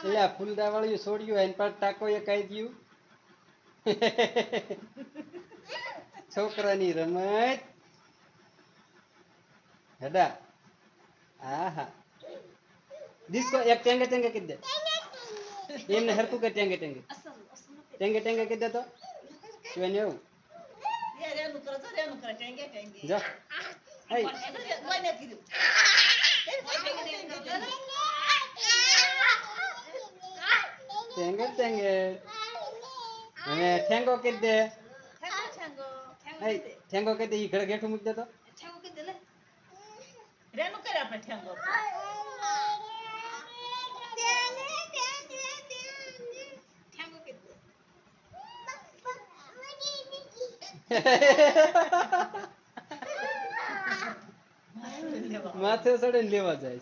એટલે આ ફૂલદા વાળું છોડ્યું એન પર ટાકો એ કઈ ગયું છોકરાની રમત હેડા આહા ડિસ્કો એક ટેંગે ટેંગે કીધ દે એમને હરકું કે ટેંગે ટેંગે ટેંગે ટેંગે કીધ દે તો શું એવું જા hey ટેંગે ટેંગે અને ઠેંગો કીધ દે hey ઠેંગો કીધ દે ઈ ઘરે ગેઠું મૂકી દે તો ઠેંગો કીધ દે લે રેનું કરે આપણે ઠેંગો માથે ચડે લેવા જાય